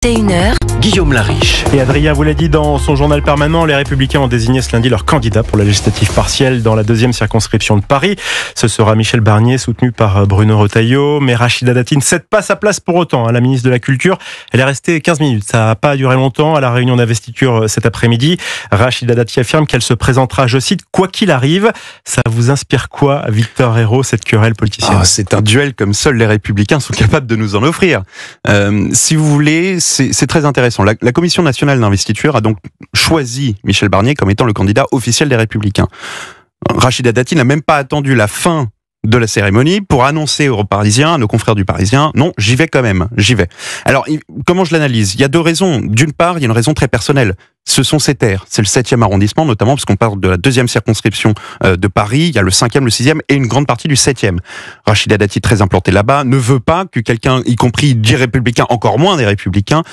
21h, Guillaume Lariche. Et Adrien vous l'a dit dans son journal permanent, les Républicains ont désigné ce lundi leur candidat pour la législative partielle dans la deuxième circonscription de Paris. Ce sera Michel Barnier, soutenu par Bruno Retailleau. Mais Rachida Dati ne cède pas sa place pour autant. La ministre de la Culture, elle est restée 15 minutes. Ça n'a pas duré longtemps à la réunion d'investiture cet après-midi. Rachida Dati affirme qu'elle se présentera, je cite, quoi qu'il arrive. Ça vous inspire quoi, Victor Hérault, cette querelle politicienne? C'est un duel comme seuls les Républicains sont capables de nous en offrir. Si vous voulez, c'est très intéressant. La Commission nationale d'investiture a donc choisi Michel Barnier comme étant le candidat officiel des Républicains. Rachida Dati n'a même pas attendu la fin de la cérémonie pour annoncer aux Parisiens, à nos confrères du Parisien, non, j'y vais quand même, j'y vais. Alors, comment je l'analyse? Il y a deux raisons. D'une part, il y a une raison très personnelle. Ce sont ses terres. C'est le 7e arrondissement, notamment, parce qu'on parle de la deuxième circonscription de Paris. Il y a le 5e, le 6e et une grande partie du 7e. Rachida Dati, très implantée là-bas, ne veut pas que quelqu'un, y compris des Républicains, encore moins des Républicains,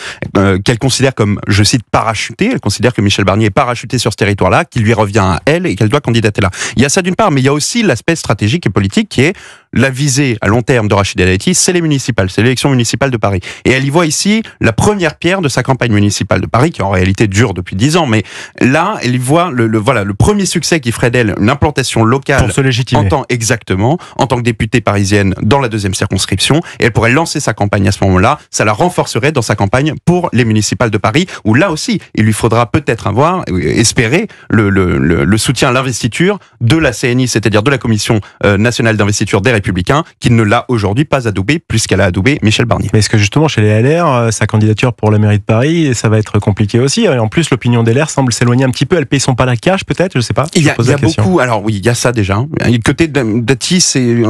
qu'elle considère comme, je cite, parachuté. Elle considère que Michel Barnier est parachuté sur ce territoire-là, qu'il lui revient à elle et qu'elle doit candidater là. Il y a ça d'une part, mais il y a aussi l'aspect stratégique et politique qui est la visée à long terme de Rachida Dati, c'est les municipales, c'est l'élection municipale de Paris. Et elle y voit ici la première pierre de sa campagne municipale de Paris, qui en réalité dure depuis 10 ans, mais là, elle y voit le premier succès qui ferait d'elle une implantation locale. Pour se légitimer. Exactement, en tant que députée parisienne dans la deuxième circonscription, et elle pourrait lancer sa campagne à ce moment-là, ça la renforcerait dans sa campagne pour les municipales de Paris, où là aussi, il lui faudra peut-être espérer le soutien à l'investiture de la CNI, c'est-à-dire de la Commission nationale d'investiture des Républicains, qui ne l'a aujourd'hui pas adoubé, puisqu'elle a adoubé Michel Barnier. Mais est-ce que justement, chez les LR, sa candidature pour la mairie de Paris, ça va être compliqué aussi? Et en plus, l'opinion des LR semble s'éloigner un petit peu. Elle paye son cash, peut-être, je sais pas. Il y a beaucoup. Alors oui, il y a ça déjà. Le côté Dati,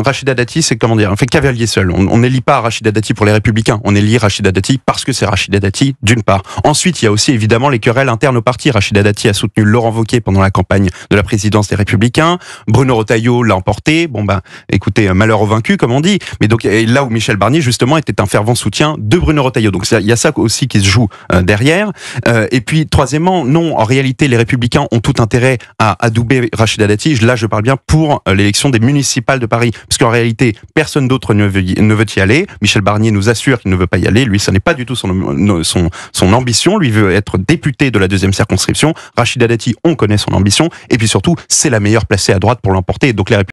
Rachida Dati, c'est comment dire, on fait cavalier seul. On n'élit pas Rachida Dati pour les Républicains. On élit Rachida Dati parce que c'est Rachida Dati, d'une part. Ensuite, il y a aussi évidemment les querelles internes au parti. Rachida Dati a soutenu Laurent Wauquiez pendant la campagne de la présidence des Républicains. Bruno Retailleau l'a emporté. Bon écoutez, malheur aux vaincus, comme on dit. Mais donc là où Michel Barnier justement était un fervent soutien de Bruno Retailleau. Donc il y a ça aussi qui se joue derrière. Et puis troisièmement, non, en réalité, les Républicains ont tout intérêt à adouber Rachida Dati. Là, je parle bien pour l'élection des municipales de Paris, parce qu'en réalité, personne d'autre ne veut y aller. Michel Barnier nous assure qu'il ne veut pas y aller. Lui, ça n'est pas du tout son ambition. Lui veut être député de la deuxième circonscription. Rachida Dati, on connaît son ambition. Et puis surtout, c'est la meilleure placée à droite pour l'emporter. Donc les